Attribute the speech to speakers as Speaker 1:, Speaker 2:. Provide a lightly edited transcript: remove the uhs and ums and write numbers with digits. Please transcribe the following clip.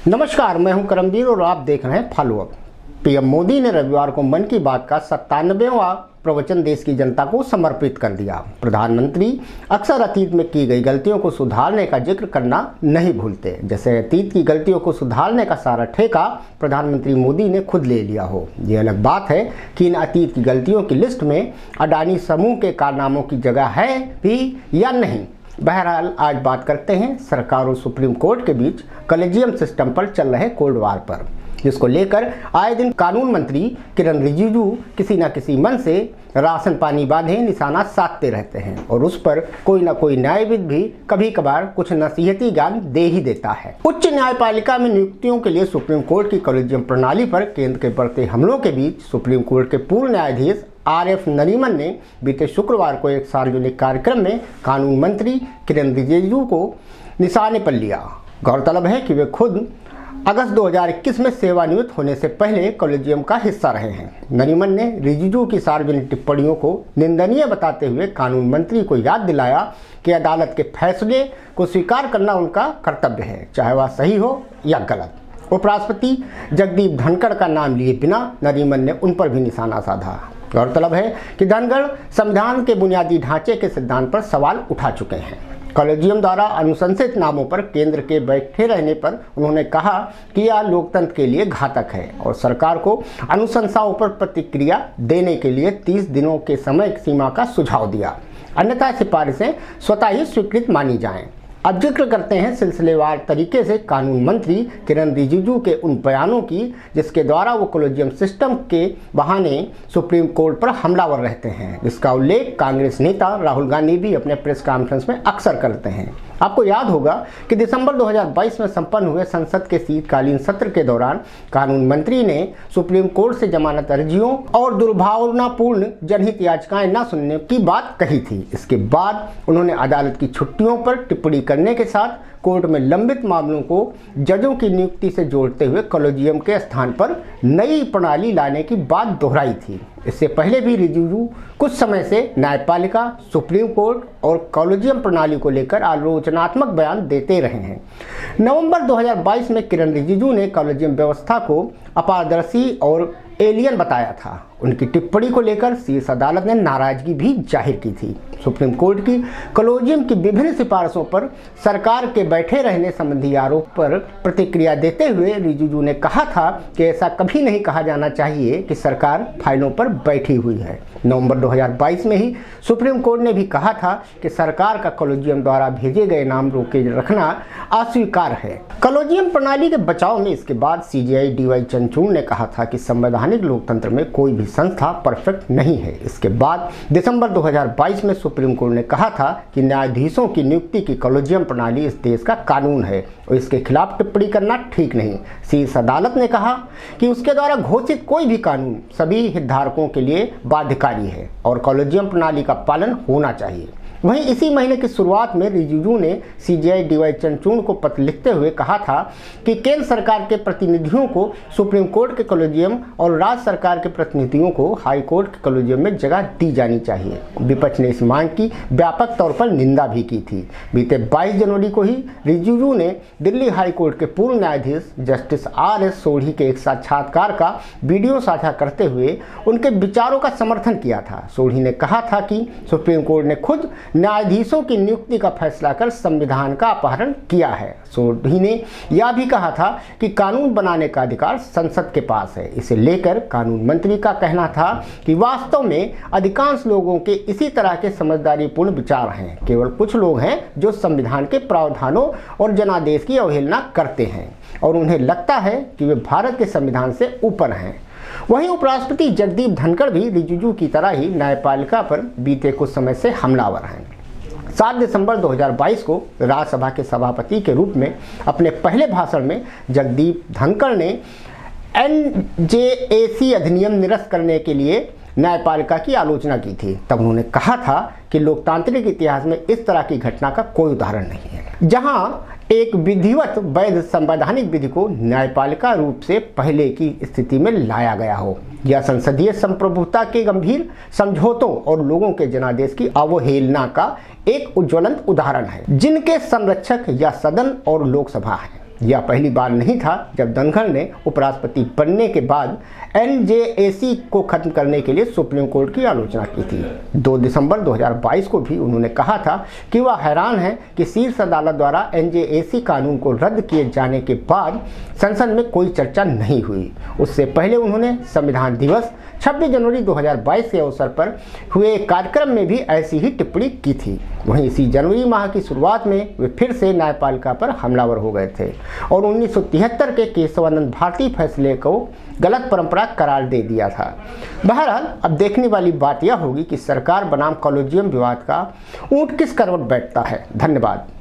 Speaker 1: नमस्कार, मैं हूं करमवीर और आप देख रहे हैं फॉलोअप। पीएम मोदी ने रविवार को मन की बात का 97वां प्रवचन देश की जनता को समर्पित कर दिया। प्रधानमंत्री अक्सर अतीत में की गई गलतियों को सुधारने का जिक्र करना नहीं भूलते, जैसे अतीत की गलतियों को सुधारने का सारा ठेका प्रधानमंत्री मोदी ने खुद ले लिया हो। ये अलग बात है कि इन अतीत की गलतियों की लिस्ट में अडानी समूह के कारनामों की जगह है भी या नहीं। बहरहाल आज बात करते हैं सरकार और सुप्रीम कोर्ट के बीच कॉलेजियम सिस्टम पर चल रहे कोल्ड वार पर, जिसको लेकर आए दिन कानून मंत्री किरण रिजिजू किसी न किसी मन से राशन पानी बांधे निशाना साधते रहते हैं और उस पर कोई न कोई न्यायविद भी कभी कभार कुछ नसीहती ज्ञान दे ही देता है। उच्च न्यायपालिका में नियुक्तियों के लिए सुप्रीम कोर्ट की कॉलेजियम प्रणाली पर केंद्र के बढ़ते हमलों के बीच सुप्रीम कोर्ट के पूर्व न्यायाधीश RF नरीमन ने बीते शुक्रवार को एक सार्वजनिक कार्यक्रम में कानून मंत्री किरण रिजिजू को निशाने पर लिया। गौरतलब है कि वे खुद अगस्त 2021 में सेवानिवृत्त होने से पहले कॉलेजियम का हिस्सा रहे हैं। नरीमन ने रिजिजू की सार्वजनिक टिप्पणियों को निंदनीय बताते हुए कानून मंत्री को याद दिलाया कि अदालत के फैसले को स्वीकार करना उनका कर्तव्य है, चाहे वह सही हो या गलत। उपराष्ट्रपति जगदीप धनखड़ का नाम लिए बिना नरीमन ने उन पर भी निशाना साधा। गौरतलब है कि धनखड़ संविधान के बुनियादी ढांचे के सिद्धांत पर सवाल उठा चुके हैं। कॉलेजियम द्वारा अनुशंसित नामों पर केंद्र के बैठे रहने पर उन्होंने कहा कि यह लोकतंत्र के लिए घातक है और सरकार को अनुशंसाओं पर प्रतिक्रिया देने के लिए 30 दिनों के समय सीमा का सुझाव दिया, अन्यथा सिफारिशें स्वतः ही स्वीकृत मानी जाएं। अब जिक्र करते हैं सिलसिलेवार तरीके से कानून मंत्री किरण रिजिजू के उन बयानों की जिसके द्वारा वो कॉलेजियम सिस्टम के बहाने सुप्रीम कोर्ट पर हमलावर रहते हैं, जिसका उल्लेख कांग्रेस नेता राहुल गांधी भी अपने प्रेस कॉन्फ्रेंस में अक्सर करते हैं। आपको याद होगा कि दिसंबर 2022 में संपन्न हुए संसद के शीतकालीन सत्र के दौरान कानून मंत्री ने सुप्रीम कोर्ट से जमानत अर्जियों और दुर्भावनापूर्ण जनहित याचिकाएं न सुनने की बात कही थी। इसके बाद उन्होंने अदालत की छुट्टियों पर टिप्पणी करने के साथ कोर्ट में लंबित मामलों को जजों की नियुक्ति से जोड़ते हुए कॉलेजियम के स्थान पर नई प्रणाली लाने की बात दोहराई थी। इससे पहले भी रिजिजू कुछ समय से न्यायपालिका, सुप्रीम कोर्ट और कॉलेजियम प्रणाली को लेकर आलोचनात्मक बयान देते रहे हैं। नवंबर 2022 में किरण रिजिजू ने कॉलेजियम व्यवस्था को अपारदर्शी और एलियन बताया था। उनकी टिप्पणी को लेकर शीर्ष अदालत ने नाराजगी भी जाहिर की थी। सुप्रीम कोर्ट की कॉलेजियम की विभिन्न सिफारिशों पर सरकार के बैठे रहने संबंधी आरोप पर प्रतिक्रिया देते हुए रिजिजू ने कहा था कि ऐसा कभी नहीं कहा जाना चाहिए कि सरकार फाइलों पर बैठी हुई है। नवंबर 2022 में ही सुप्रीम कोर्ट ने भी कहा था कि सरकार का कॉलेजियम द्वारा भेजे गए नाम रोके रखना अस्वीकार है। कॉलेजियम प्रणाली के बचाव में इसके बाद CJI DY चंद्रचूड़ ने कहा था कि संवैधानिक लोकतंत्र में कोई भी संस्था परफेक्ट नहीं है। इसके बाद दिसंबर 2022 में सुप्रीम कोर्ट ने कहा था कि न्यायाधीशों की नियुक्ति की कॉलेजियम प्रणाली इस देश का कानून है और इसके खिलाफ टिप्पणी करना ठीक नहीं। शीर्ष अदालत ने कहा कि उसके द्वारा घोषित कोई भी कानून सभी हितधारकों के लिए बाध्यकारी है और कॉलेजियम प्रणाली का पालन होना चाहिए। वहीं इसी महीने की शुरुआत में रिजिजू ने CJI DY चंद्रचूड़ को पत्र लिखते हुए कहा था कि केंद्र सरकार के प्रतिनिधियों को सुप्रीम कोर्ट के कॉलेजियम और राज्य सरकार के प्रतिनिधियों को हाई कोर्ट के कॉलेजियम में जगह दी जानी चाहिए। विपक्ष ने इस मांग की व्यापक तौर पर निंदा भी की थी। बीते 22 जनवरी को ही रिजिजू ने दिल्ली हाई कोर्ट के पूर्व न्यायाधीश जस्टिस RS सोढ़ी के एक साक्षात्कार का वीडियो साझा करते हुए उनके विचारों का समर्थन किया था। सोढ़ी ने कहा था कि सुप्रीम कोर्ट ने खुद न्यायाधीशों की नियुक्ति का फैसला कर संविधान का अपहरण किया है। सोढ़ी ने यह भी कहा था कि कानून बनाने का अधिकार संसद के पास है। इसे लेकर कानून मंत्री का कहना था कि वास्तव में अधिकांश लोगों के इसी तरह के समझदारीपूर्ण विचार हैं। केवल कुछ लोग हैं जो संविधान के प्रावधानों और जनादेश की अवहेलना करते हैं और उन्हें लगता है कि वे भारत के संविधान से ऊपर हैं। वहीं उपराष्ट्रपति जगदीप धनखड़ भी रिजिजू की तरह ही न्यायपालिका पर बीते कुछ समय से हमलावर हैं। 7 दिसंबर 2022 को राज्यसभा के सभापति के रूप में अपने पहले भाषण में जगदीप धनखड़ ने NJAC अधिनियम निरस्त करने के लिए न्यायपालिका की आलोचना की थी। तब उन्होंने कहा था कि लोकतांत्रिक इतिहास में इस तरह की घटना का कोई उदाहरण नहीं है जहां एक विधिवत वैध संवैधानिक विधि को न्यायपालिका रूप से पहले की स्थिति में लाया गया हो। यह संसदीय संप्रभुता के गंभीर समझौतों और लोगों के जनादेश की अवहेलना का एक उज्ज्वलंत उदाहरण है, जिनके संरक्षक या सदन और लोकसभा है। यह पहली बार नहीं था जब धनखड़ ने उपराष्ट्रपति बनने के बाद एनजेएसी को खत्म करने के लिए सुप्रीम कोर्ट की आलोचना की थी। 2 दिसंबर 2022 को भी उन्होंने कहा था कि वह हैरान है कि शीर्ष अदालत द्वारा एनजेएसी कानून को रद्द किए जाने के बाद संसद में कोई चर्चा नहीं हुई। उससे पहले उन्होंने संविधान दिवस 26 जनवरी 2022 के अवसर पर हुए कार्यक्रम में भी ऐसी ही टिप्पणी की थी। वहीं इसी जनवरी माह की शुरुआत में वे फिर से न्यायपालिका पर हमलावर हो गए थे और 1973 के केशवानंद भारती फैसले को गलत परंपरा करार दे दिया था। बहरहाल अब देखने वाली बात यह होगी कि सरकार बनाम कॉलेजियम विवाद का ऊंट किस करवट बैठता है। धन्यवाद।